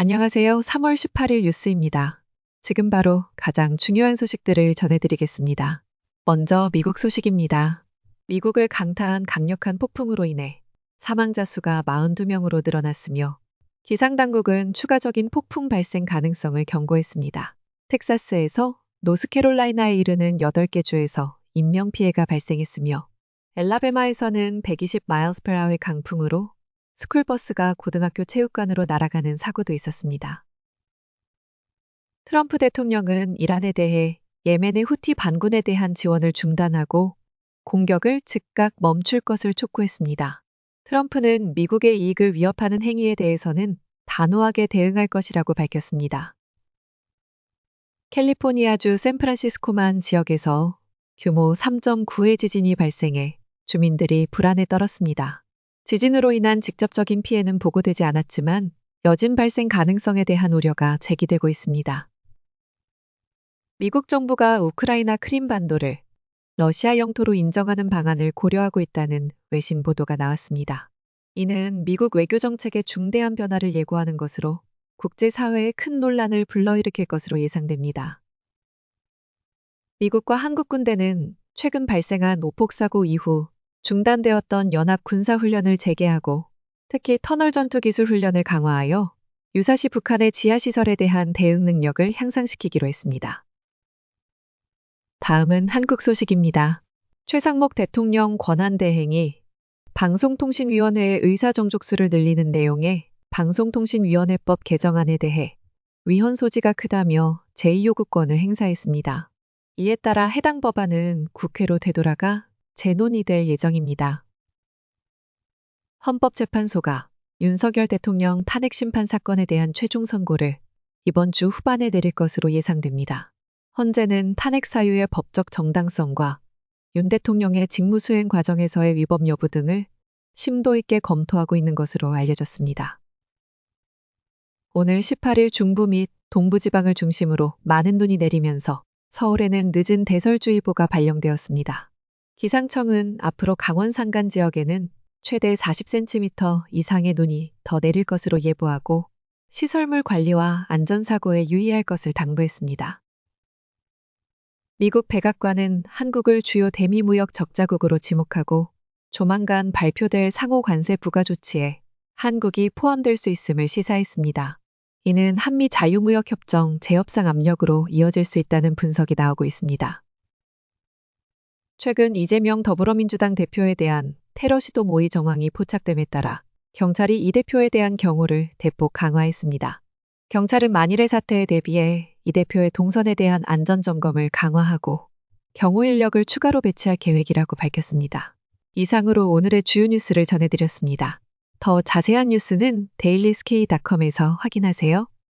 안녕하세요. 3월 18일 뉴스입니다. 지금 바로 가장 중요한 소식들을 전해드리겠습니다. 먼저 미국 소식입니다. 미국을 강타한 강력한 폭풍으로 인해 사망자 수가 42명으로 늘어났으며 기상당국은 추가적인 폭풍 발생 가능성을 경고했습니다. 텍사스에서 노스캐롤라이나에 이르는 8개 주에서 인명피해가 발생했으며 엘라베마에서는 120mph 강풍으로 스쿨버스가 고등학교 체육관으로 날아가는 사고도 있었습니다. 트럼프 대통령은 이란에 대해 예멘의 후티 반군에 대한 지원을 중단하고 공격을 즉각 멈출 것을 촉구했습니다. 트럼프는 미국의 이익을 위협하는 행위에 대해서는 단호하게 대응할 것이라고 밝혔습니다. 캘리포니아주 샌프란시스코만 지역에서 규모 3.9의 지진이 발생해 주민들이 불안에 떨었습니다. 지진으로 인한 직접적인 피해는 보고되지 않았지만 여진 발생 가능성에 대한 우려가 제기되고 있습니다. 미국 정부가 우크라이나 크림반도를 러시아 영토로 인정하는 방안을 고려하고 있다는 외신 보도가 나왔습니다. 이는 미국 외교 정책의 중대한 변화를 예고하는 것으로 국제사회에 큰 논란을 불러일으킬 것으로 예상됩니다. 미국과 한국 군대는 최근 발생한 오폭사고 이후 중단되었던 연합 군사훈련을 재개하고 특히 터널 전투 기술 훈련을 강화하여 유사시 북한의 지하시설에 대한 대응 능력을 향상시키기로 했습니다. 다음은 한국 소식입니다. 최상목 대통령 권한대행이 방송통신위원회의 의사정족수를 늘리는 내용의 방송통신위원회법 개정안에 대해 위헌 소지가 크다며 제2요구권을 행사했습니다. 이에 따라 해당 법안은 국회로 되돌아가 재논의될 예정입니다. 헌법재판소가 윤석열 대통령 탄핵심판 사건에 대한 최종 선고를 이번 주 후반에 내릴 것으로 예상됩니다. 헌재는 탄핵 사유의 법적 정당성과 윤 대통령의 직무수행 과정에서의 위법 여부 등을 심도 있게 검토하고 있는 것으로 알려졌습니다. 오늘 18일 중부 및 동부지방을 중심으로 많은 눈이 내리면서 서울에는 늦은 대설주의보가 발령되었습니다. 기상청은 앞으로 강원 산간 지역에는 최대 40cm 이상의 눈이 더 내릴 것으로 예보하고 시설물 관리와 안전사고에 유의할 것을 당부했습니다. 미국 백악관은 한국을 주요 대미무역 적자국으로 지목하고 조만간 발표될 상호 관세 부과 조치에 한국이 포함될 수 있음을 시사했습니다. 이는 한미 자유무역협정 재협상 압력으로 이어질 수 있다는 분석이 나오고 있습니다. 최근 이재명 더불어민주당 대표에 대한 테러 시도 모의 정황이 포착됨에 따라 경찰이 이 대표에 대한 경호를 대폭 강화했습니다. 경찰은 만일의 사태에 대비해 이 대표의 동선에 대한 안전점검을 강화하고 경호 인력을 추가로 배치할 계획이라고 밝혔습니다. 이상으로 오늘의 주요 뉴스를 전해드렸습니다. 더 자세한 뉴스는 데일리스케이닷컴에서 확인하세요.